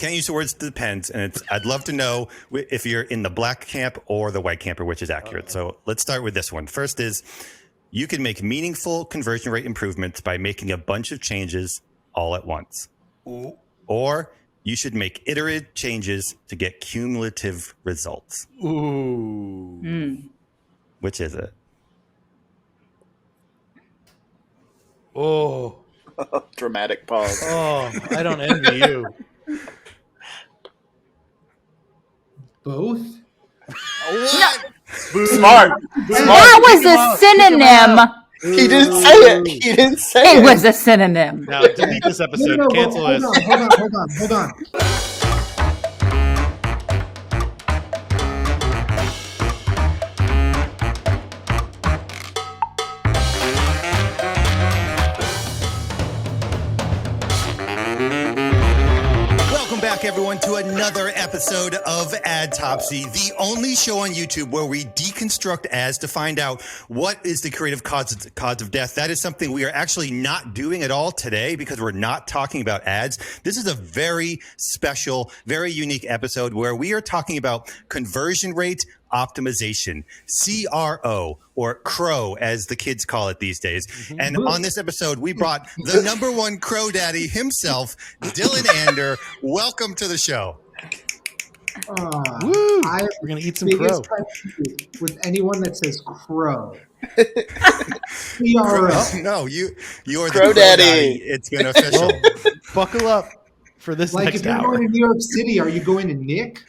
can't use the words depends, and I'd love to know if you're in the black camp or the white camp, or which is accurate. So let's start with this one. First is you can make meaningful conversion rate improvements by making a bunch of changes all at once. Ooh. Or you should make iterative changes to get cumulative results. Ooh. Which is it? Oh. Dramatic pause. Oh, I don't envy you. Both? What? Smart. That was a synonym. He didn't say it. He didn't say it. It was a synonym. Now delete this episode. No, Cancel this. Hold on. Welcome back, everyone, to another episode of Adtopsy, the only show on YouTube where we deconstruct ads to find out what is the creative cause of death. That is something we are actually not doing at all today because we're not talking about ads. This is a very special, very unique episode where we are talking about conversion rate optimization, CRO, or CRO, as the kids call it these days. And on this episode, we brought the number one CRO Daddy himself, Dylan Ander. Welcome to the show. Woo! We're going to eat some crow. With anyone that says crow. Oh, no, you are the CRO Daddy. It's been official. Well, buckle up for this Like, next if you're hour. going to New York City, are you going to Nick?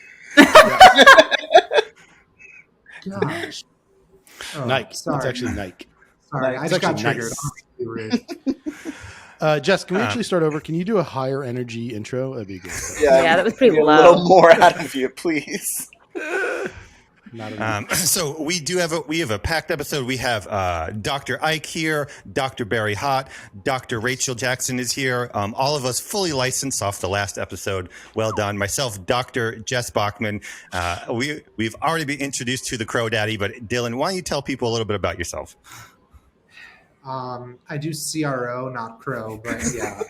Gosh. Oh, Nike. Sorry. It's actually Nike. Sorry, I It's just got actually triggered. nice. Jess, can we actually start over? Can you do a higher energy intro? That'd be good. Yeah, that was pretty A low. little more out of you, please. Not enough. So we have a packed episode. We have Dr. Ike here, Dr. Barry Hott, Dr. Rachel Jackson is here. All of us fully licensed off the last episode. Well done. Myself, Dr. Jess Bachman. We've already been introduced to the CRO Daddy, but Dylan, why don't you tell people a little bit about yourself? I do CRO, not Crow, but yeah.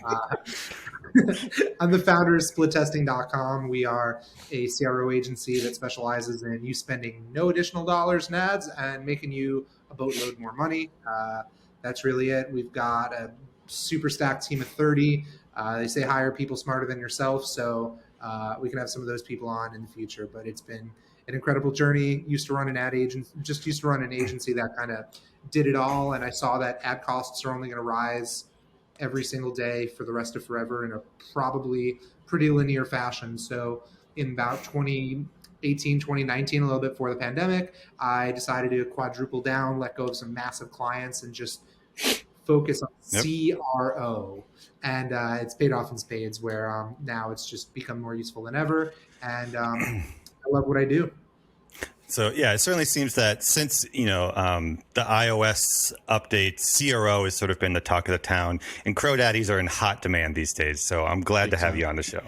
I'm the founder of SplitTesting.com. We are a CRO agency that specializes in you spending no additional dollars in ads and making you a boatload more money. That's really it. We've got a super stacked team of 30. They say hire people smarter than yourself, so we can have some of those people on in the future. But it's been an incredible journey. Used to run an agency that kind of did it all, and I saw that ad costs are only going to rise every single day for the rest of forever in a probably pretty linear fashion. So in about 2018, 2019, a little bit before the pandemic, I decided to quadruple down, let go of some massive clients, and just focus on CRO. And it's paid off in spades, where now it's just become more useful than ever. And I love what I do. So, yeah, it certainly seems that since, the iOS update, CRO has sort of been the talk of the town, and CRO Daddies are in hot demand these days. So I'm glad to have you on the show.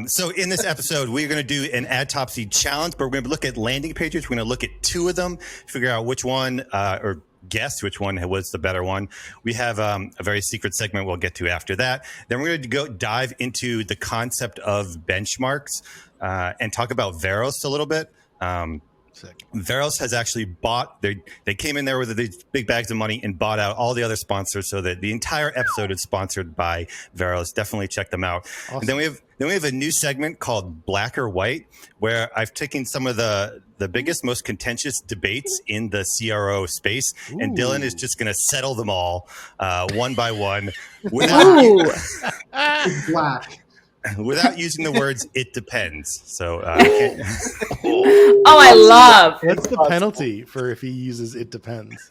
So in this episode, we're going to do an Adtopsy challenge, but we're going to look at landing pages. We're going to look at two of them, figure out which one or guess which one was the better one. We have a very secret segment we'll get to after that. Then we're going to go dive into the concept of benchmarks and talk about Varos a little bit. Varos has actually bought, they came in there with these big bags of money and bought out all the other sponsors, so that the entire episode is sponsored by Varos. Definitely check them out. Awesome. And then we have a new segment called Black or White, where I've taken some of the biggest, most contentious debates in the CRO space, and Dylan is just going to settle them all one by one without using the words "it depends." So, I love. What's the penalty for if he uses "it depends"?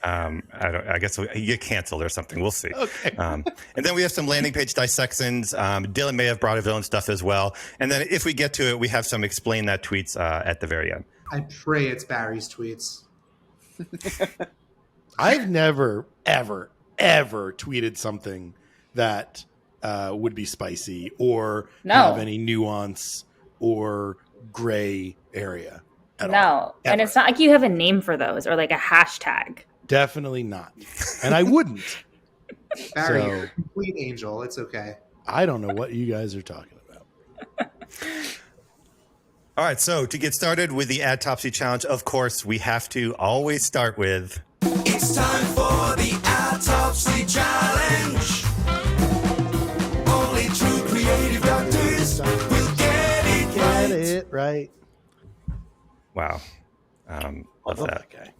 I guess you get canceled or something. We'll see. Okay. And then we have some landing page dissections. Dylan may have brought his own stuff as well. And then if we get to it, we have some explain that tweets at the very end. I pray it's Barry's tweets. I've never, ever, ever tweeted something that would be spicy or have any nuance or gray area. No, and it's not like you have a name for those or like a hashtag. Definitely not. And I wouldn't. Barry, you're a complete angel. It's okay. I don't know what you guys are talking about. All right, so to get started with the Adtopsy challenge, of course, we have to always start with... It's time for the Adtopsy challenge. Only true creative doctors will get it right. Wow. Love that guy.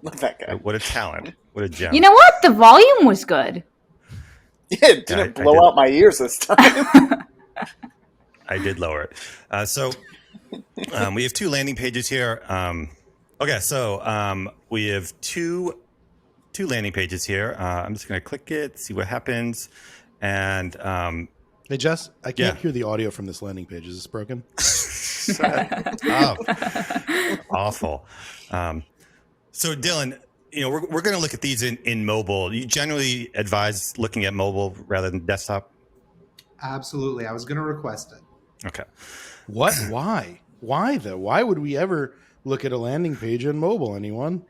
Love that guy. What a talent. What a gem. You know what? The volume was good. Yeah, it didn't blow out my ears this time. I did lower it. So we have two landing pages here. Okay, so we have two landing pages here. I'm just going to click it, see what happens. And hey, Jess, I can't hear the audio from this landing page. Is this broken? Oh, awful. So Dylan, we're going to look at these in mobile. You generally advise looking at mobile rather than desktop? Absolutely. I was going to request it. Okay. What? Why? Why though? Why would we ever look at a landing page on mobile? Anyone?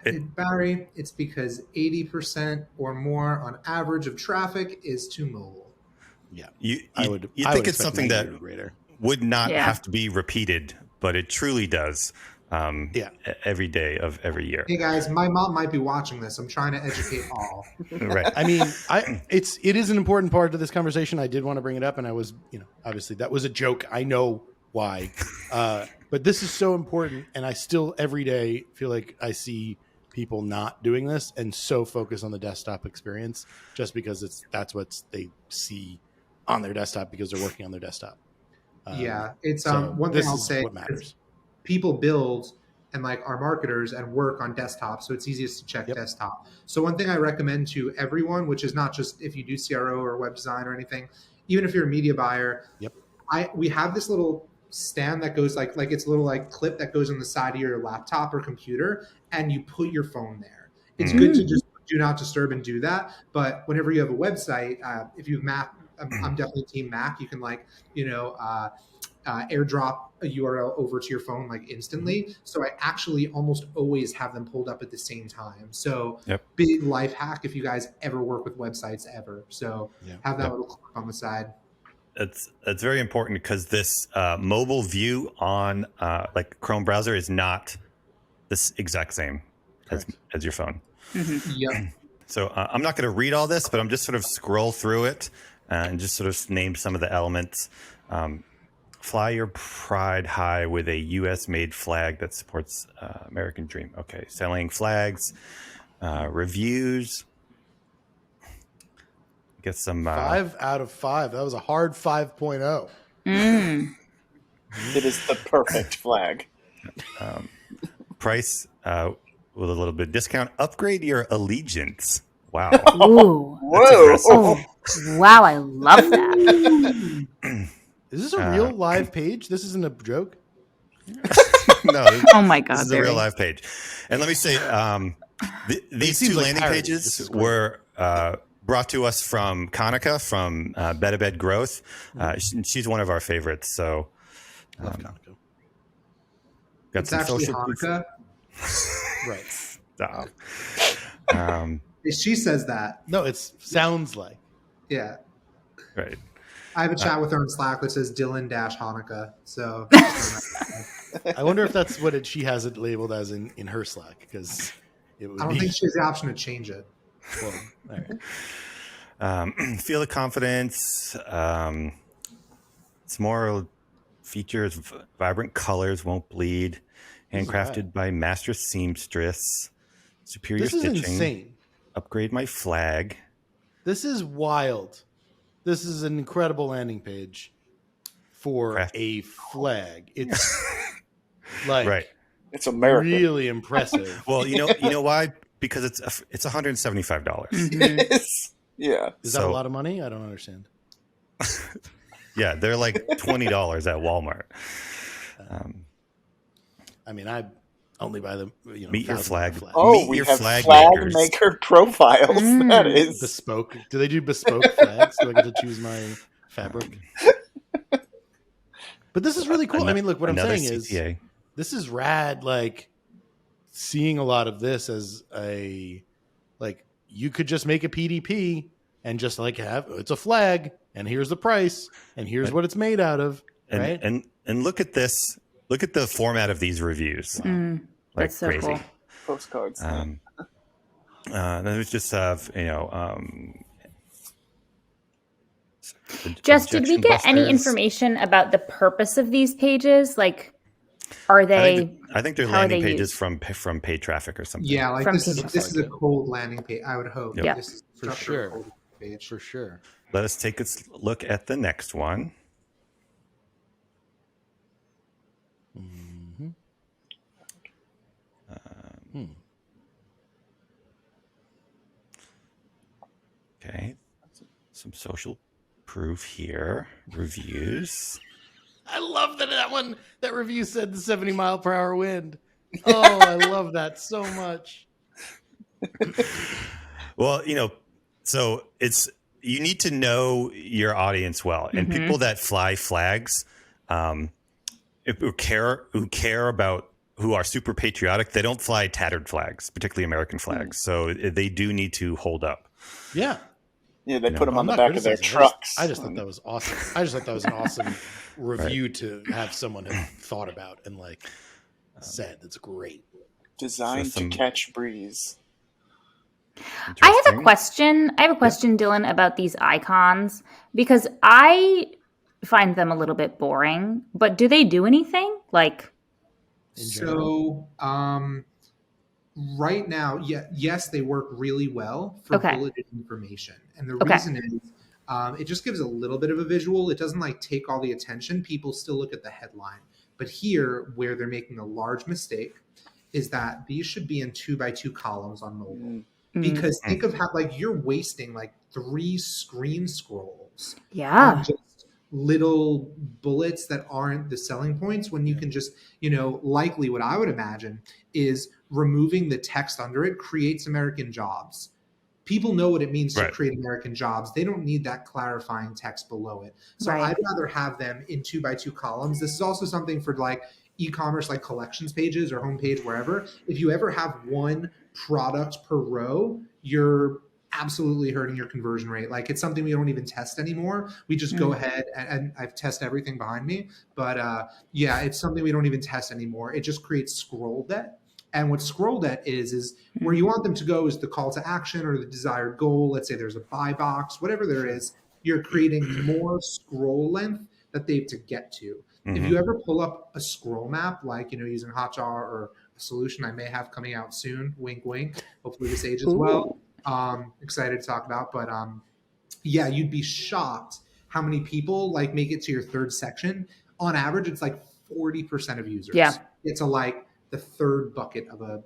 Barry, it's because 80% or more on average of traffic is to mobile. Yeah. You think it's something that would not have to be repeated, but it truly does. Every day of every year. Hey guys, my mom might be watching this. I'm trying to educate all. Right. I mean, it is an important part of this conversation. I did want to bring it up, and I was, obviously that was a joke. I know why, but this is so important, and I still every day feel like I see people not doing this and so focused on the desktop experience just because that's what they see on their desktop because they're working on their desktop. It's one thing I'll say. What matters. People build and are marketers and work on desktop, so it's easiest to check desktop. So one thing I recommend to everyone, which is not just if you do CRO or web design or anything, even if you're a media buyer, we have this little stand that goes like it's a little clip that goes on the side of your laptop or computer, and you put your phone there. It's good to just do not disturb and do that. But whenever you have a website, if you have Mac, I'm definitely team Mac. You can airdrop a URL over to your phone instantly. So I actually almost always have them pulled up at the same time. So big life hack if you guys ever work with websites ever. So have that little clip on the side. It's very important because this mobile view on Chrome browser is not this exact same as your phone. Mm-hmm. Yep. So I'm not going to read all this, but I'm just sort of scroll through it and just sort of name some of the elements. Fly your pride high with a U.S.-made flag that supports American Dream. Okay, selling flags, reviews. Get some 5 out of 5. That was a hard 5.0. It is the perfect flag. Price with a little bit of discount. Upgrade your allegiance. Wow. Ooh. Whoa. Oh, wow, I love that. Is this a real live page? This isn't a joke? No. Oh my God. This is a real live page. And let me say, these two landing pages were brought to us from Kanika from Better Bed Growth. She's one of our favorites. So, love Kanika. Got it's some actually social Hanukkah. Right. Stop. She says that. No, it sounds like. Yeah. Right. I have a chat with her on Slack that says Dylan-Hanukkah. So I wonder if that's what she has it labeled as in her Slack because it would. I don't think she has the option to change it. Well, all right. Feel the confidence. It's more features, vibrant colors, won't bleed. Handcrafted by master seamstress. Superior this is stitching. Insane. Upgrade my flag. This is wild. This is an incredible landing page for a flag. It's right. It's American. Really impressive. Well, you know why? Because it's $175. Mm-hmm. Yeah. Is that a lot of money? I don't understand. Yeah, they're like $20 at Walmart. I mean, I only buy them. Meet your flag. Oh, Meet we your have flag maker profiles. That is bespoke. Do they do bespoke flags? Do I get to choose my fabric? But this is really cool. I mean, look, what I'm saying CTA. is this is rad. Seeing a lot of this as you could just make a PDP and just like it's a flag, and here's the price, and here's what it's made out of, right? And look at this. Look at the format of these reviews. Like that's so crazy. Cool. Postcards. There's just Jess, did we get any busters. information about the purpose of these pages? Like, are they? I think they're how are landing they pages used? from paid traffic or something. Yeah, like From this people. is a cold landing page. I would hope. Yeah. This is For structured sure. cold page. For sure. Let us take a look at the next one. Mm-hmm. Okay, some social proof here. Reviews. I love that review said the 70-mile-per-hour wind. Oh, I love that so much. Well, so you need to know your audience well, and people that fly flags, who care about, who are super patriotic, they don't fly tattered flags, particularly American flags. So they do need to hold up. Yeah. Yeah, they put them on I'm the not back of their criticizing. trucks. I just thought that was awesome. I just thought that was an awesome review to have someone have thought about and said. That's great. Designed to catch breeze. I have a question. Dylan, about these icons, because I find them a little bit boring. But do they do anything? Right now, yes, they work really well for bulleted information. And the reason is it just gives a little bit of a visual. It doesn't take all the attention. People still look at the headline. But here, where they're making a large mistake, is that these should be in 2x2 columns on mobile. Because think of how you're wasting 3 screen scrolls on just little bullets that aren't the selling points, when you can just, likely what I would imagine is removing the text under it creates American jobs. People know what it means to create American jobs. They don't need that clarifying text below it. So I'd rather have them in 2x2 columns. This is also something for e-commerce, collections pages or homepage, wherever. If you ever have one product per row, you're absolutely hurting your conversion rate. It's something we don't even test anymore. We just go ahead and I've tested everything behind me. But it's something we don't even test anymore. It just creates scroll debt. And what scroll debt is where you want them to go is the call to action or the desired goal. Let's say there's a buy box, whatever there is, you're creating more scroll length that they have to get to. If you ever pull up a scroll map, using Hotjar or a solution I may have coming out soon, wink, wink, hopefully this ages well. Excited to talk about, but you'd be shocked how many people make it to your third section. On average, it's 40% of users. It's the third bucket of a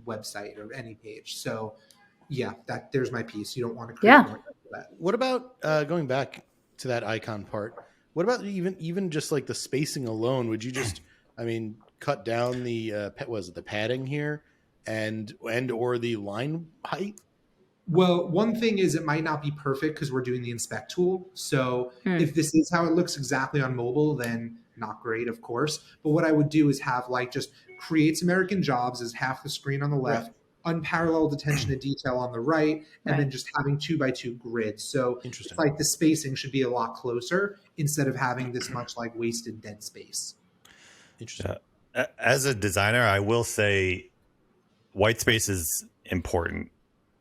website or any page. So there's my piece. You don't want to create more for that. What about going back to that icon part? What about even just the spacing alone? Would you just cut down the the padding here and or the line height? Well, one thing is it might not be perfect because we're doing the inspect tool. So if this is how it looks exactly on mobile, then not great, of course. But what I would do is have just creates American jobs as half the screen on the left, unparalleled attention to detail on the right, and then just having 2x2 grids. So it's the spacing should be a lot closer instead of having this much wasted dead space. Interesting. As a designer, I will say white space is important.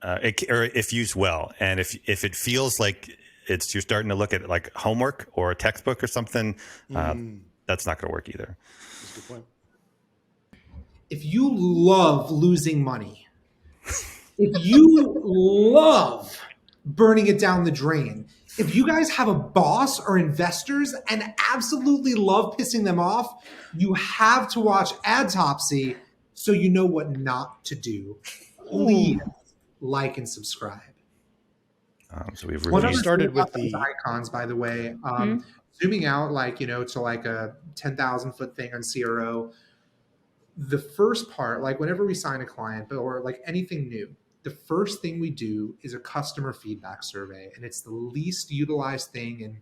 Or if used well, and if it feels like you're starting to look at homework or a textbook or something, that's not going to work either. That's a good point. If you love losing money, if you love burning it down the drain, if you guys have a boss or investors and absolutely love pissing them off, you have to watch Adtopsy so you know what not to do. Please like and subscribe. So we've started with the icons, by the way. Zooming out, to a 10,000 foot thing on CRO. The first part, whenever we sign a client or anything new, the first thing we do is a customer feedback survey, and it's the least utilized thing in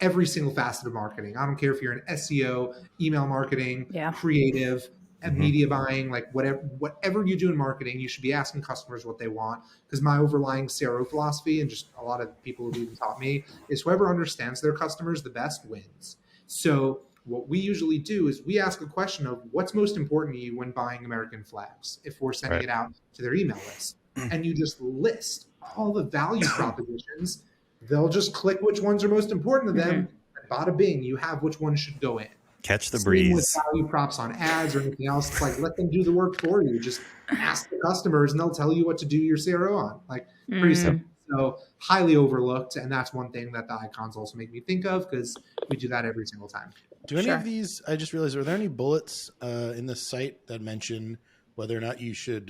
every single facet of marketing. I don't care if you're in SEO, email marketing, creative, and media buying, like whatever you do in marketing, you should be asking customers what they want. Because my overlying CRO philosophy, and just a lot of people who've even taught me, is whoever understands their customers the best wins. So what we usually do is we ask a question of what's most important to you when buying American flags, if we're sending it out to their email list. And you just list all the value propositions. They'll just click which ones are most important to them. And bada bing, you have which one should go in. Catch the Same breeze. with value props on ads or anything else. It's like, let them do the work for you. Just ask the customers and they'll tell you what to do your CRO on. Like, pretty simple. So highly overlooked. And that's one thing that the icons also make me think of, because we do that every single time. Do any of these, I just realized, are there any bullets in the site that mention whether or not you should,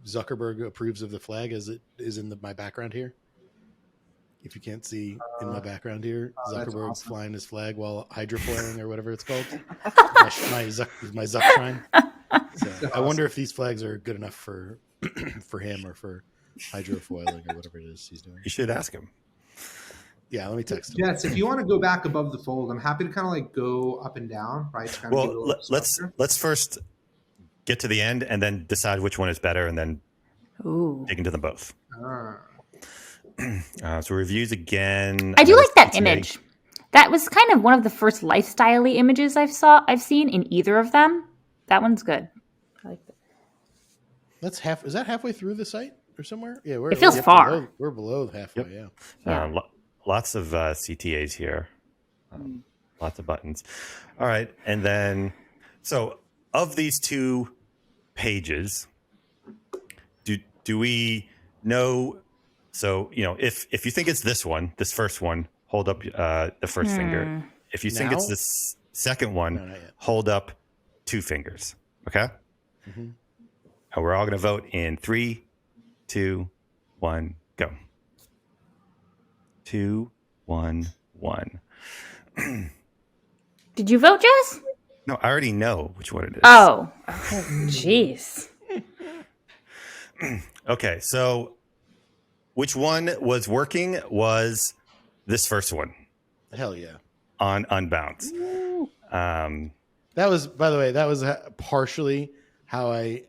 Zuckerberg approves of the flag as it is in my background here? If you can't see in my background here, Zuckerberg's flying his flag while hydrofoiling or whatever it's called. my Zuck shrine. So I wonder if these flags are good enough for him or for hydrofoiling or whatever it is he's doing. You should ask him. Yeah, let me text him. Yes, if you want to go back above the fold, I'm happy to kind of like go up and down, right? To kind of give it a little let's first get to the end and then decide which one is better, and then dig into them both. So reviews again. I do like that image. That was kind of one of the first lifestyle-y images I've seen in either of them. That one's good. I like that. Is that halfway through the site or somewhere? Yeah, it feels far. We're below halfway. Yep. Yeah. Lots of CTAs here. Lots of buttons. All right, and then so of these two pages, do we know? So, if you think it's this first one, hold up the first finger. If you think it's this second one, hold up two fingers. Okay? And we're all going to vote in 3, 2, 1, go. 2, 1, 1. Did you vote, Jess? No, I already know which one it is. Oh, jeez. Okay, so which one was working was this first one. Hell yeah. On Unbounce. That was, by the way, partially how I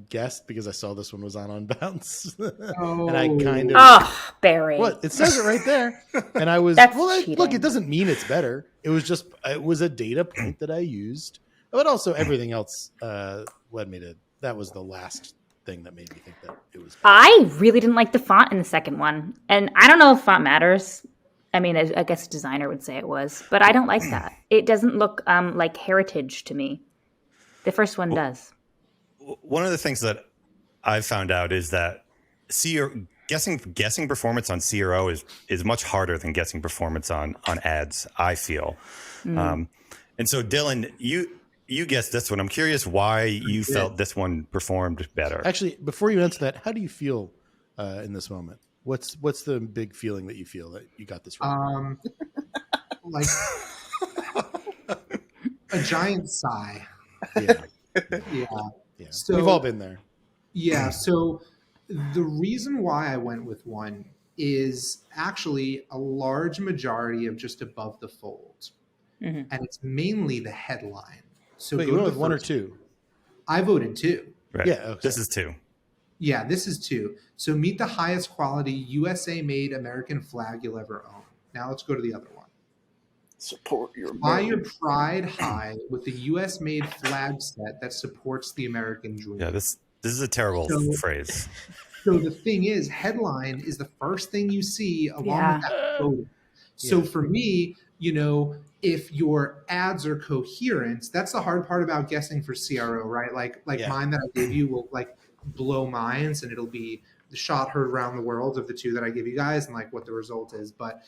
guessed, because I saw this one was on Unbounce. And I kind of... Oh, Barry. What? It says it right there. And I was... look, it doesn't mean it's better. It was a data point that I used. But also everything else led me to... That was the last thing that made me think that it was better. I really didn't like the font in the second one. And I don't know if font matters. I mean, I guess a designer would say it was. But I don't like that. It doesn't look like heritage to me. The first one does. One of the things that I've found out is that guessing performance on CRO is much harder than guessing performance on ads, I feel. And so, Dylan, you guessed this one. I'm curious why you felt this one performed better. Actually, before you answer that, how do you feel in this moment? What's the big feeling that you feel that you got this right? Like a giant sigh. Yeah. So, we've all been there. Yeah. So the reason why I went with one is actually a large majority of just above the fold. And it's mainly the headline. So wait, you went with one or two? I voted 2. Right. Yeah. Okay. This is 2. Yeah, this is 2. So meet the highest quality USA-made American flag you'll ever own. Now let's go to the other one. Support your Fly your pride high with the US-made flag set that supports the American dream. Yeah, this is a terrible phrase. So the thing is, headline is the first thing you see along with that photo. So for me, if your ads are coherent, that's the hard part about guessing for CRO, right? Like mine that I gave you will like blow minds, and it'll be the shot heard around the world of the 2 that I give you guys and like what the result is. But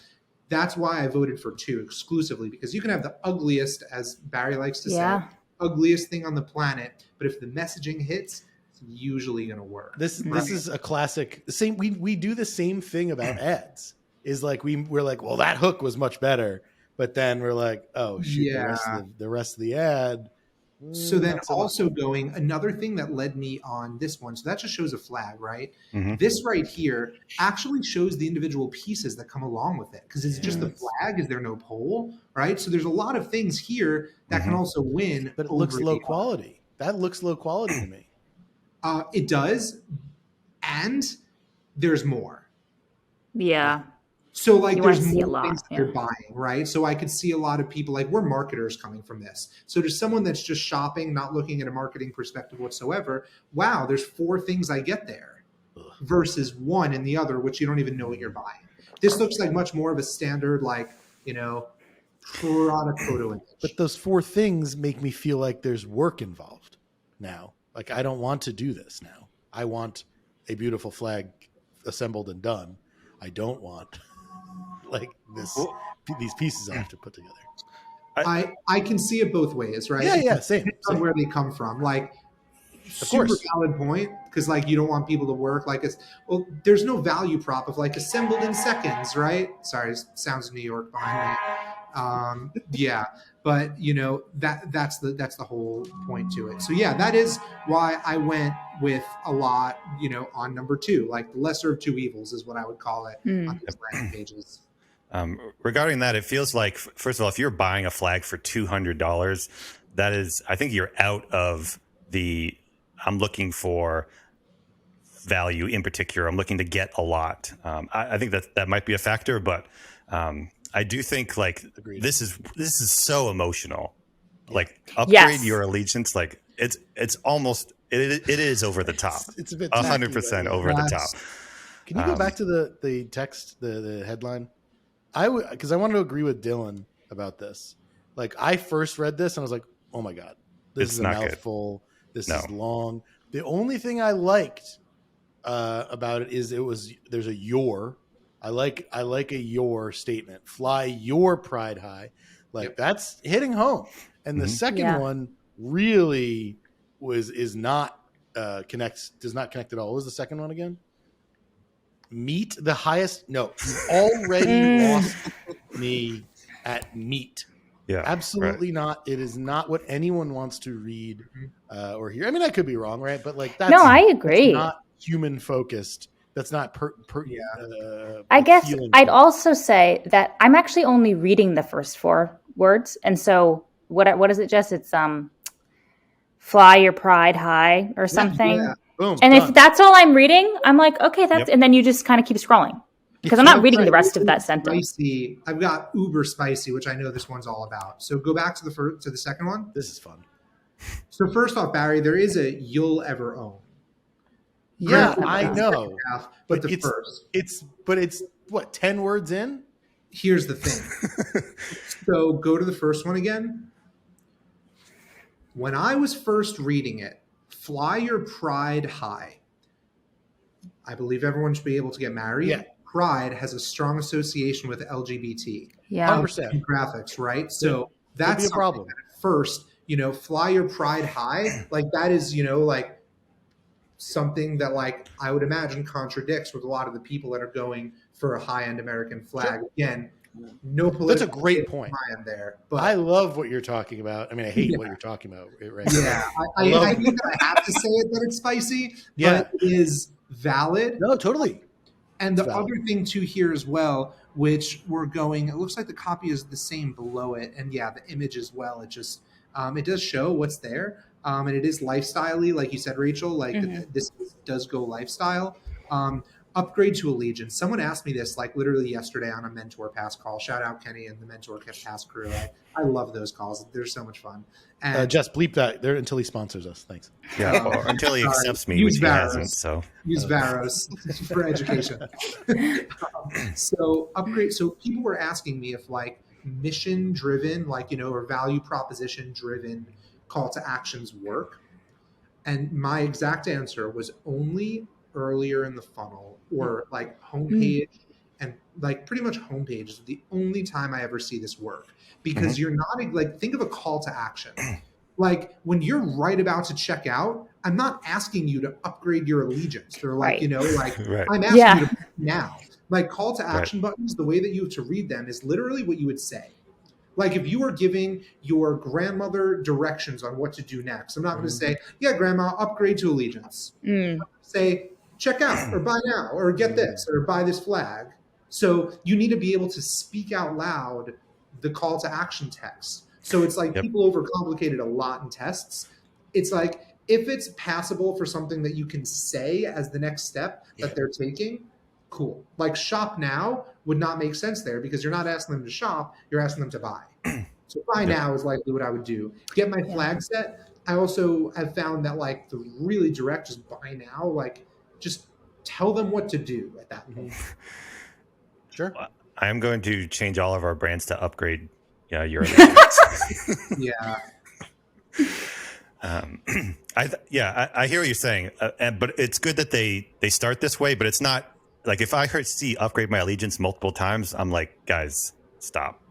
that's why I voted for 2 exclusively, because you can have the ugliest, as Barry likes to say, ugliest thing on the planet, but if the messaging hits, it's usually going to work. This is a classic. Same. We do the same thing about ads. Is like we're like, well, that hook was much better, but then we're like, oh shoot, the rest of the ad So then Not so much. also going, another thing that led me on this one, so that just shows a flag, right? Mhm. This right here actually shows the individual pieces that come along with it, because it's just the flag. Is there no pole, right? So there's a lot of things here that can also win. But it looks over low the quality. That looks low quality to me. It does, and there's more. Yeah. So like You wanna there's see a more lot, things that yeah. they're buying, right? So I could see a lot of people, like, we're marketers coming from this. So there's someone that's just shopping, not looking at a marketing perspective whatsoever. Wow, there's 4 things I get there versus 1 in the other, which you don't even know what you're buying. This looks like much more of a standard, like, product photo image. But those 4 things make me feel like there's work involved now. Like, I don't want to do this now. I want a beautiful flag assembled and done. I don't want like these pieces I have to put together. I can see it both ways, right? Yeah, same. On where they come from, like, Of super course. valid point, because like you don't want people to work like it's, well, there's no value prop of like assembled in seconds, right? Sorry, sounds New York behind me. Yeah, but that's the whole point to it. So yeah, that is why I went with a lot, on number 2, like the lesser of 2 evils is what I would call it on these landing pages. Regarding that, it feels like, first of all, if you're buying a flag for $200, that is, I think you're out of the, I'm looking for value in particular. I'm looking to get a lot. I think that might be a factor, but I do think like Agreed. this is so emotional. Like upgrade Yes. your allegiance. Like it's almost, it is over the top. It's a bit 100% over the top. Can you go back to the text, the headline? Because I wanted to agree with Dylan about this. Like, I first read this and I was like, oh my God, this It's is a not good. mouthful. This is long. The only thing I liked about it is there's a your. I like a your statement. Fly your pride high. Like, that's hitting home. And the second one really does not connect at all. What was the second one again? Meet the highest. No, you've already lost me at meet. Yeah, Absolutely not. It is not what anyone wants to read or hear. I mean, I could be wrong, right? But like, that's No, I agree. That's not human focused. That's not I guess appealing. I'd also say that I'm actually only reading the first 4 words. And so what is it, Jess? It's fly your pride high or something. Yeah. Boom, And done. if that's all I'm reading, I'm like, okay, that's, and then you just kind of keep scrolling because I'm not reading the rest of that sentence. Spicy. I've got uber spicy, which I know this one's all about. So go back to the second one. This is fun. So first off, Barry, there is a you'll ever own. Yeah, Right. I know. Half, but the first. It's what, 10 words in? Here's the thing. So go to the first one again. When I was first reading it, fly your pride high. I believe everyone should be able to get married. Yeah. Pride has a strong association with LGBT. Yeah. 100%. Graphics, right? So that's be a problem. something that at first, fly your pride high. Like, that is, like something that, like, I would imagine contradicts with a lot of the people that are going for a high-end American flag. Sure. Again, no political. That's a great point. High-end there, but I love what you're talking about. I mean, I hate what you're talking about right now. yeah, I think that I have to say it that it's spicy, Yeah. but it is valid. No, totally. And the It's valid. other thing too here as well, which we're going, it looks like the copy is the same below it, and yeah, the image as well. It just it does show what's there, and it is lifestyle-y, like you said, Rachel. Like this does go lifestyle. Upgrade to Allegiance. Someone asked me this like literally yesterday on a Mentor Pass call. Shout out Kenny and the Mentor Pass crew. I love those calls. They're so much fun. And Just bleep that there until he sponsors us. Thanks. Yeah, or until he accepts me, Use which he Varos. hasn't. So use Varos for education. So upgrade. So people were asking me if like mission driven, like, or value proposition driven call to actions work. And my exact answer was only earlier in the funnel or like homepage, and like pretty much homepage is the only time I ever see this work, because you're not like, think of a call to action. Like when you're right about to check out, I'm not asking you to upgrade your allegiance or like, like Right. I'm asking you to now. Like call to action buttons, the way that you have to read them is literally what you would say. Like if you are giving your grandmother directions on what to do next, I'm not going to say, yeah, grandma, upgrade to allegiance. Say, check out or buy now or get this or buy this flag. So you need to be able to speak out loud the call to action text. So it's like people overcomplicate it a lot in tests. It's like if it's passable for something that you can say as the next step that they're taking, cool. Like shop now would not make sense there because you're not asking them to shop, you're asking them to buy. So buy now is likely what I would do. Get my flag set. I also have found that like the really direct just buy now, like just tell them what to do at that point. Sure. I'm going to change all of our brands to upgrade. Yeah, your Yeah. I hear what you're saying, but it's good that they start this way. But it's not like if I see upgrade my allegiance multiple times, I'm like, guys, stop.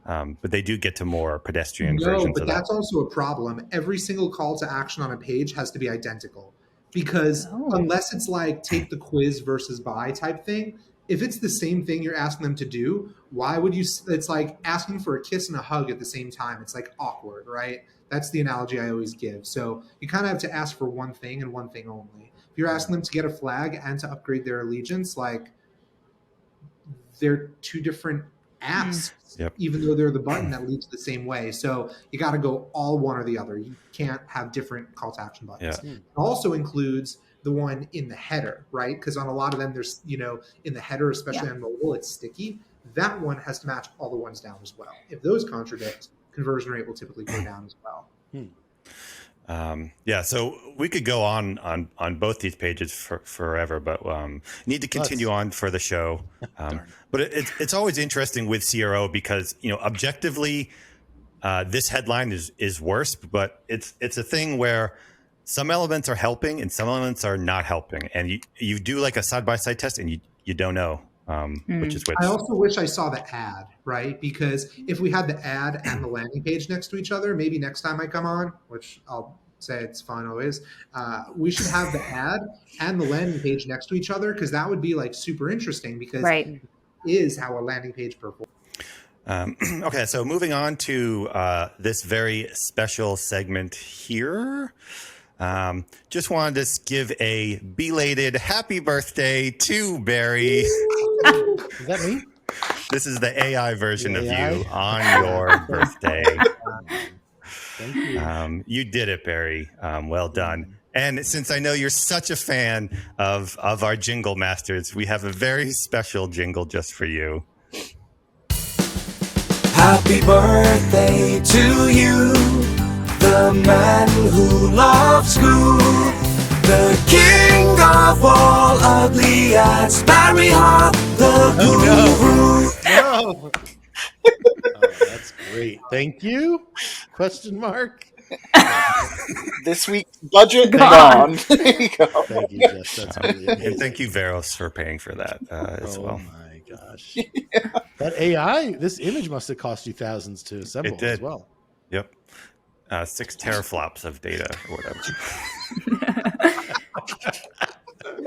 But they do get to more pedestrian versions of that. But that's also a problem. Every single call to action on a page has to be identical because unless it's like take the quiz versus buy type thing, if it's the same thing you're asking them to do, why would you? It's like asking for a kiss and a hug at the same time. It's like awkward, right? That's the analogy I always give. So you kind of have to ask for one thing and one thing only. If you're asking them to get a flag and to upgrade their allegiance, like they're two different asks, even though they're the button that leads the same way. So you got to go all one or the other. You can't have different call to action buttons. It also includes the one in the header, right? Because on a lot of them, there's, in the header, especially on mobile, it's sticky. That one has to match all the ones down as well. If those contradict, conversion rate will typically go down as well. So we could go on both these pages forever, but need to continue on for the show. But it's always interesting with CRO because objectively, this headline is worse, but it's a thing where some elements are helping and some elements are not helping, and you do like a side by side test and you don't know which is which. I also wish I saw the ad, right? Because if we had the ad and the landing page next to each other, maybe next time I come on, which I'll say it's fine always, we should have the ad and the landing page next to each other because that would be like super interesting because it is how a landing page performs. Okay, so moving on to this very special segment here. Just wanted to give a belated happy birthday to Barry. Is that me? This is the AI version of you on your birthday. Thank you. You did it, Barry. Well done. And since I know you're such a fan of our jingle masters, we have a very special jingle just for you. Happy birthday to you, the man who loves school, the king of all ugly ads, Barry Hart, the guru. No. That's great. Thank you? Question mark. This week's budget gone. There you go. Thank you, Jess. That's really amazing. And thank you, Varos, for paying for that as well. Oh my gosh. That AI, this image must have cost you thousands to assemble It did. as well. Yep. 6 teraflops of data or whatever.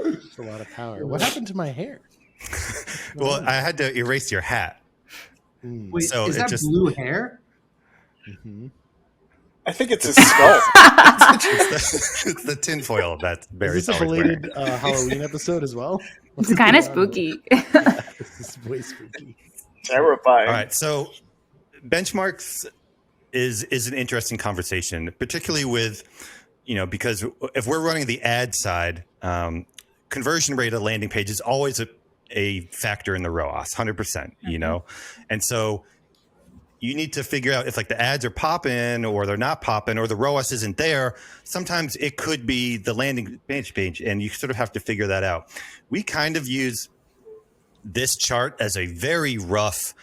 It's a lot of power. What happened to my hair? Well, I had to erase your hat. Wait, So is it that just- blue hair? Mm-hmm. I think it's his skull. It's the tinfoil of that Barry's Is this a always wearing. belated Halloween episode as well? It's kind of spooky. This is way spooky. Terrifying. All right, so benchmarks is an interesting conversation, particularly with, because if we're running the ad side, conversion rate of landing page is always a factor in the ROAS, 100%, and so you need to figure out if like the ads are popping or they're not popping or the ROAS isn't there. Sometimes it could be the landing page, and you sort of have to figure that out. We kind of use this chart as a very rough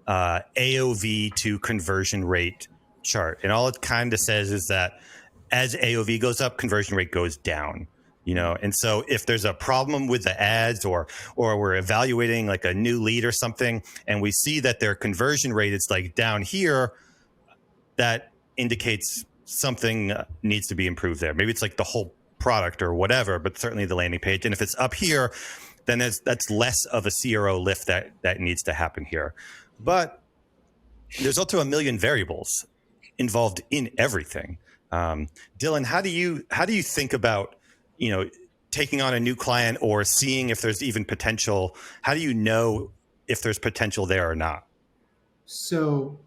AOV to conversion rate chart. And all it kind of says is that as AOV goes up, conversion rate goes down. And so if there's a problem with the ads or we're evaluating like a new lead or something, and we see that their conversion rate is like down here, that indicates something needs to be improved there. Maybe it's like the whole product or whatever, but certainly the landing page. And if it's up here, then that's less of a CRO lift that needs to happen here. But there's also a million variables involved in everything. Dylan, how do you think about, taking on a new client or seeing if there's even potential? How do you know if there's potential there or not? So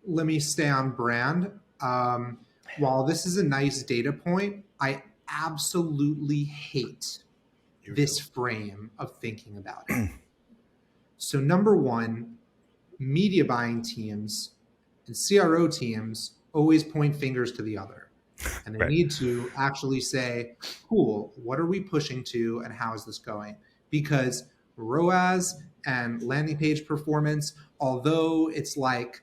let me stay on brand. While this is a nice data point, I absolutely hate this frame of thinking about it. So number one, media buying teams and CRO teams always point fingers to the other. And they Right. need to actually say, cool, what are we pushing to and how is this going? Because ROAS and landing page performance, although it's like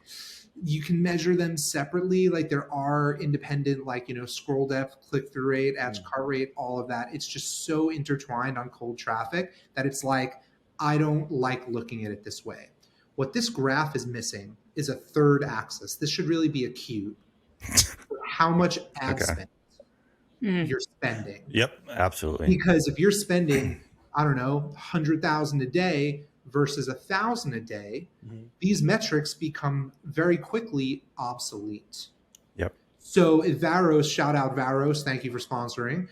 you can measure them separately, like there are independent, like, scroll depth, click-through rate, add to cart rate, all of that. It's just so intertwined on cold traffic that it's like, I don't like looking at it this way. What this graph is missing is a third axis. This should really be a cube. How much ad spend you're spending. Yep, absolutely. Because if you're spending, I don't know, 100,000 a day versus 1,000 a day, these metrics become very quickly obsolete. Yep. So if Varos, shout out Varos, thank you for sponsoring.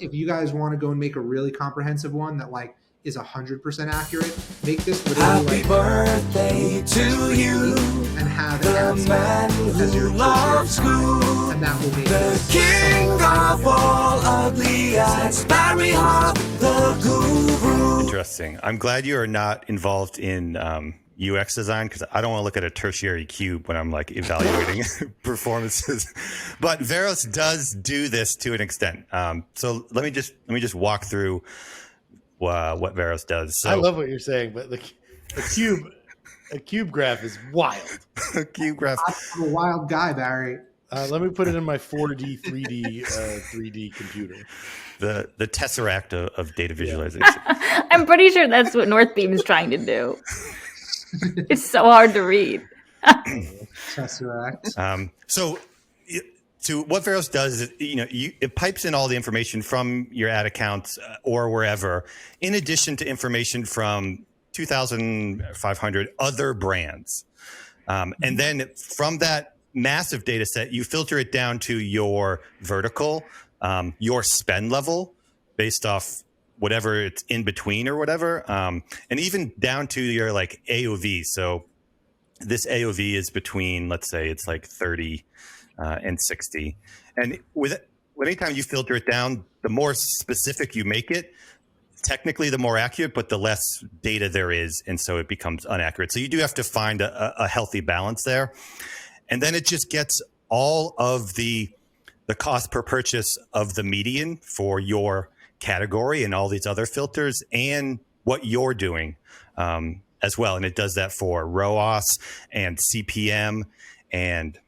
If you guys want to go and make a really comprehensive one that like is 100% accurate, make this literally Happy birthday to you, and have the it man as your who loves first year time, school, and that will make the this king of all ugly eyes, Barry Hop, the guru. Interesting. I'm glad you are not involved in UX design, because I don't want to look at a tertiary cube when I'm like evaluating performances. But Varos does do this to an extent. So let me just walk through what Varos does. So I love what you're saying, but a cube graph is wild. cube graph. I'm a wild guy, Barry. Let me put it in my 4D, 3D computer. The tesseract of data visualization. I'm pretty sure that's what Northbeam is trying to do. It's so hard to read. Tesseract. So what Varos does is, it pipes in all the information from your ad accounts or wherever, in addition to information from 2,500 other brands. And then from that massive data set, you filter it down to your vertical, your spend level based off whatever it's in between or whatever. And even down to your like AOV. So this AOV is between, let's say it's like 30 and 60. And anytime you filter it down, the more specific you make it, technically the more accurate, but the less data there is. And so it becomes inaccurate. So you do have to find a healthy balance there. And then it just gets all of the cost per purchase of the median for your category and all these other filters and what you're doing as well. And it does that for ROAS and CPM and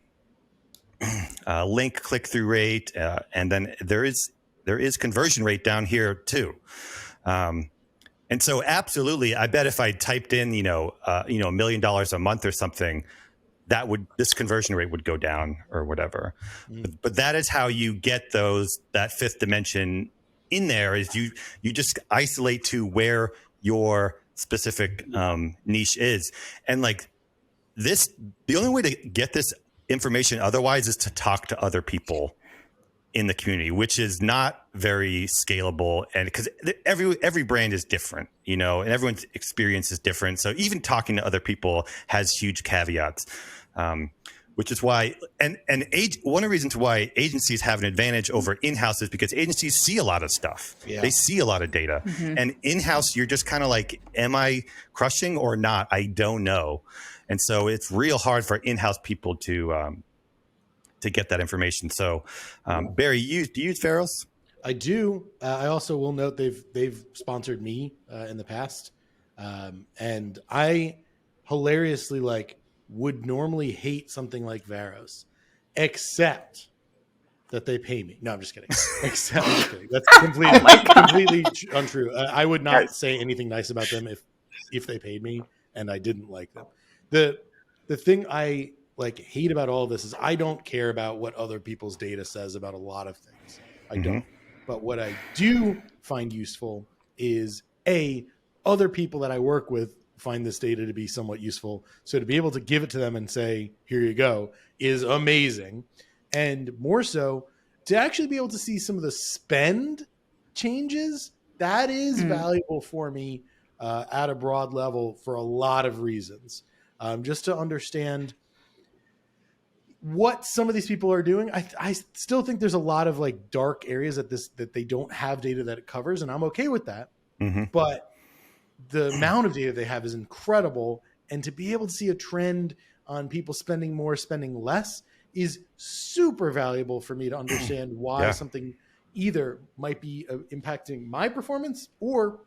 link click-through rate, and then there is conversion rate down here too. And so absolutely, I bet if I typed in $1 million a month or something, this conversion rate would go down or whatever. But that is how you get that fifth dimension in there, is you just isolate to where your specific niche is. And like this, the only way to get this information otherwise is to talk to other people in the community, which is not very scalable. And because every brand is different, and everyone's experience is different. So even talking to other people has huge caveats, which is why, and one of the reasons why agencies have an advantage over in-house is because agencies see a lot of stuff. Yeah. They see a lot of data. And in-house, you're just kind of like, am I crushing or not? I don't know. And so it's real hard for in-house people to get that information. So, Barry, do you use Varos? I do. I also will note they've sponsored me in the past, and I hilariously would normally hate something like Varos, except that they pay me. No, I'm just kidding. Except I'm just kidding. That's completely untrue. I would not say anything nice about them if they paid me and I didn't like them. The thing I hate about all this is I don't care about what other people's data says about a lot of things. I don't. But what I do find useful is other people that I work with find this data to be somewhat useful. So to be able to give it to them and say, here you go, is amazing. And more so, to actually be able to see some of the spend changes, that is valuable for me at a broad level for a lot of reasons. Just to understand what some of these people are doing. I still think there's a lot of like dark areas that they don't have data that it covers, and I'm okay with that. But the amount of data they have is incredible, and to be able to see a trend on people spending more, spending less is super valuable for me to understand why something either might be impacting my performance, or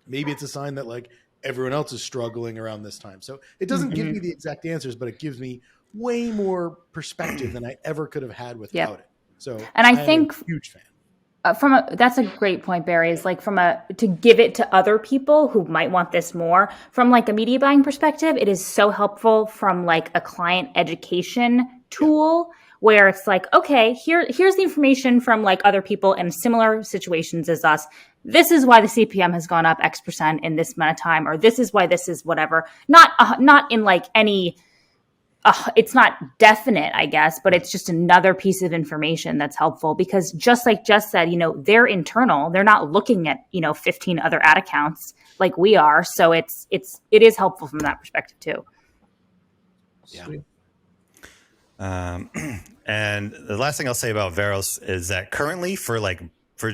maybe it's a sign that like everyone else is struggling around this time. So it doesn't give me the exact answers, but it gives me way more perspective than I ever could have had without it. So, and I think I'm a huge fan. That's a great point, Barry, is like to give it to other people who might want this more from like a media buying perspective. It is so helpful from like a client education tool where it's like, okay, here's the information from like other people in similar situations as us. This is why the CPM has gone up X% in this amount of time, or this is why this is whatever. Not in like any, it's not definite, I guess, but it's just another piece of information that's helpful, because just like Jess said, they're internal. They're not looking at, 15 other ad accounts like we are. So it is helpful from that perspective too. Yeah. And the last thing I'll say about Varos is that currently for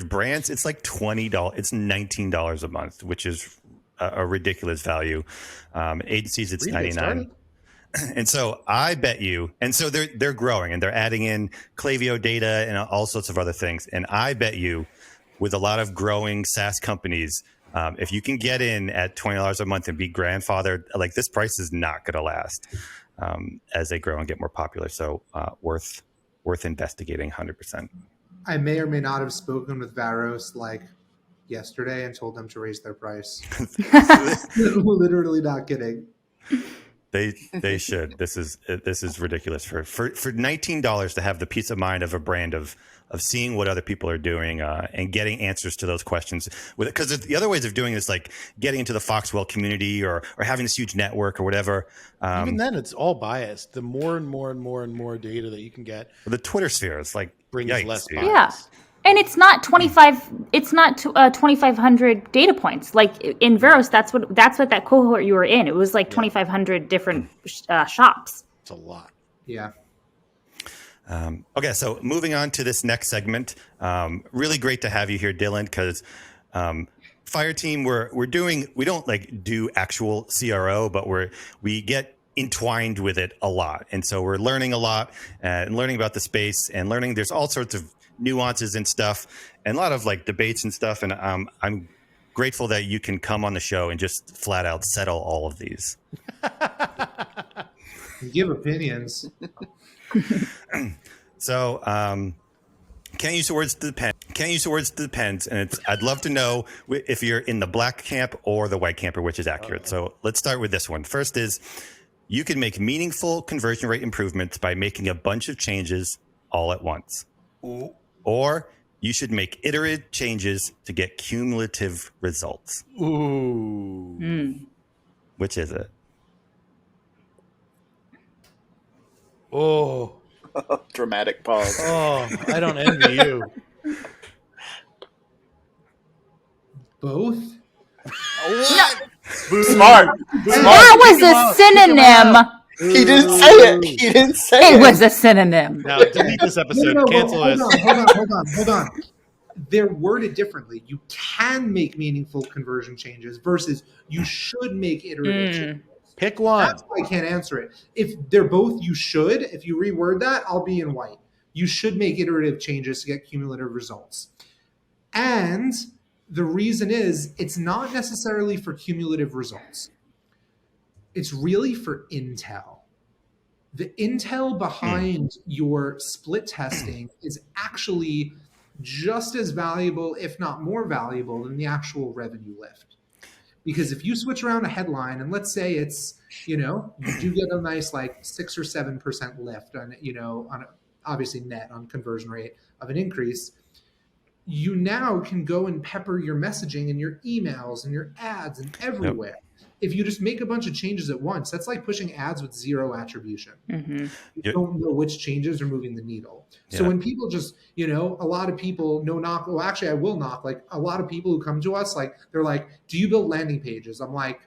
brands, it's like $20. It's $19 a month, which is a ridiculous value. Agencies, it's $99. And so I bet you, and so they're growing and they're adding in Klaviyo data and all sorts of other things. And I bet you, with a lot of growing SaaS companies, if you can get in at $20 a month and be grandfathered, like this price is not going to last as they grow and get more popular. So worth investigating 100%. I may or may not have spoken with Varos like yesterday and told them to raise their price. Literally not kidding. They should. This is ridiculous for $19 to have the peace of mind of a brand of seeing what other people are doing and getting answers to those questions. Because the other ways of doing this, like getting into the Foxwell community or having this huge network or whatever. Even then, it's all biased. The more and more and more and more data that you can get, the Twitter sphere is like brings less bias. Yeah. And it's not 2,500 data points. Like in Varos, that's what that cohort you were in. It was like 2,500 different shops. It's a lot. Yeah. Okay, so moving on to this next segment. Really great to have you here, Dylan, because FireTeam, we don't like do actual CRO, but we get entwined with it a lot. And so we're learning a lot and learning about the space and learning there's all sorts of nuances and stuff and a lot of like debates and stuff. And I'm grateful that you can come on the show and just flat out settle all of these. Give opinions. So can't use the words depends. And I'd love to know if you're in the black camp or the white camp, or which is accurate. So let's start with this one. First is you can make meaningful conversion rate improvements by making a bunch of changes all at once. Ooh. Or you should make iterative changes to get cumulative results. Ooh. Which is it? Oh. Dramatic pause. Oh, I don't envy you. Both? Smart. That was a synonym. He didn't say it. He didn't say it. It was a synonym. Now, delete this episode. Cancel this. Hold on. They're worded differently. You can make meaningful conversion changes versus you should make iterative changes. Pick one. That's why I can't answer it. If they're both you should, if you reword that, I'll be in white. You should make iterative changes to get cumulative results. And the reason is it's not necessarily for cumulative results. It's really for intel. The intel behind your split testing is actually just as valuable, if not more valuable, than the actual revenue lift. Because if you switch around a headline, and let's say it's, you do get a nice like 6 or 7% lift on, on obviously net on conversion rate of an increase, you now can go and pepper your messaging and your emails and your ads and everywhere. Yep. if you just make a bunch of changes at once, that's like pushing ads with zero attribution. Mm-hmm. You don't know which changes are moving the needle. So when people just, a lot of people, no knock, well, actually, I will knock, like a lot of people who come to us, like, they're like, do you build landing pages? I'm like,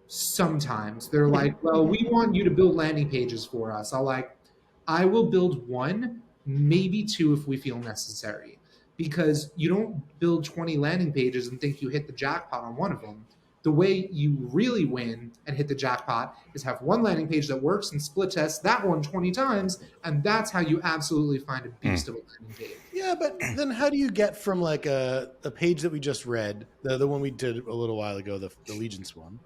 sometimes. They're like, well, we want you to build landing pages for us. I will build one, maybe two if we feel necessary. Because you don't build 20 landing pages and think you hit the jackpot on one of them. The way you really win and hit the jackpot is have one landing page that works and split test that one 20 times, and that's how you absolutely find a beast of a landing page. Yeah, but then how do you get from like a page that we just read, the one we did a little while ago, the Allegiance one,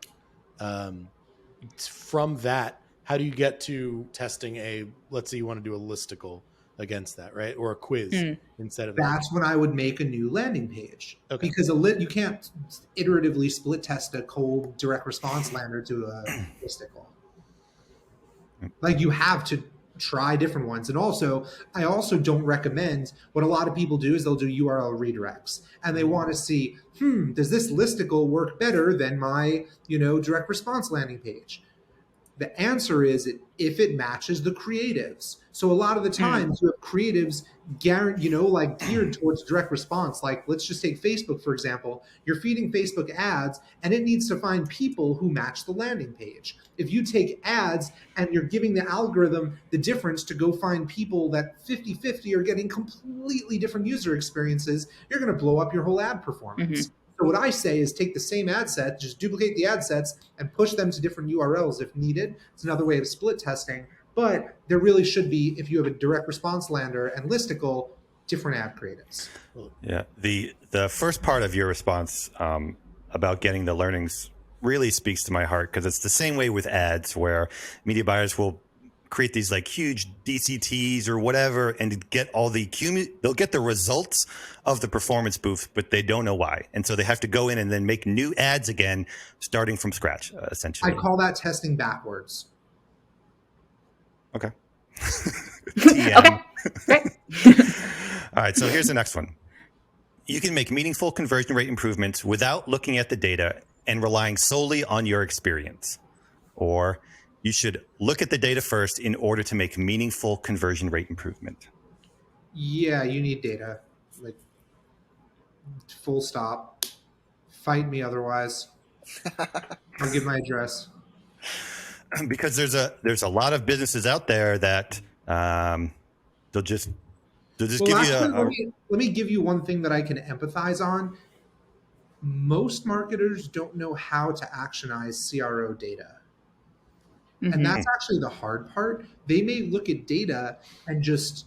from that, how do you get to testing let's say you want to do a listicle against that, right? Or a quiz instead of that. That's when I would make a new landing page. Okay. Because you can't iteratively split test a cold direct response lander to a listicle. Like you have to try different ones. And also, I also don't recommend, what a lot of people do is they'll do URL redirects and they want to see, does this listicle work better than my, direct response landing page? The answer is if it matches the creatives. So a lot of the times you have creatives geared towards direct response. Like let's just take Facebook, for example. You're feeding Facebook ads and it needs to find people who match the landing page. If you take ads and you're giving the algorithm the difference to go find people that 50-50 are getting completely different user experiences, you're going to blow up your whole ad performance. So what I say is take the same ad set, just duplicate the ad sets and push them to different URLs if needed. It's another way of split testing. But there really should be, if you have a direct response lander and listicle, different ad creatives. Yeah. The first part of your response about getting the learnings really speaks to my heart, because it's the same way with ads where media buyers will create these like huge DCTs or whatever and get all they'll get the results of the performance boost, but they don't know why. And so they have to go in and then make new ads again, starting from scratch, essentially. I call that testing backwards. Okay. Okay, great. All right. So here's the next one. You can make meaningful conversion rate improvements without looking at the data and relying solely on your experience. Or you should look at the data first in order to make meaningful conversion rate improvement. Yeah, you need data. Like, full stop. Fight me otherwise. I'll give my address. Because there's a lot of businesses out there that they'll just give you let me give you one thing that I can empathize on. Most marketers don't know how to actionize CRO data. And that's actually the hard part. They may look at data and just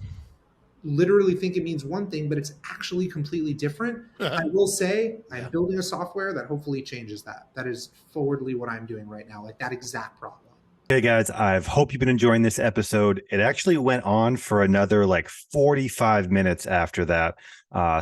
literally think it means one thing, but it's actually completely different. I will say I'm building a software that hopefully changes that. That is forwardly what I'm doing right now, like that exact problem. Hey guys, I hope you've been enjoying this episode. It actually went on for another like 45 minutes after that.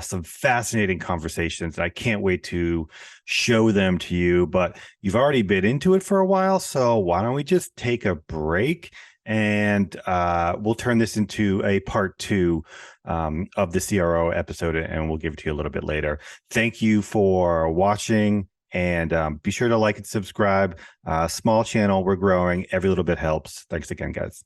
Some fascinating conversations. I can't wait to show them to you, but you've already been into it for a while. So why don't we just take a break and we'll turn this into a part 2 of the CRO episode, and we'll give it to you a little bit later. Thank you for watching. And be sure to like and subscribe. Small channel, we're growing. Every little bit helps. Thanks again, guys.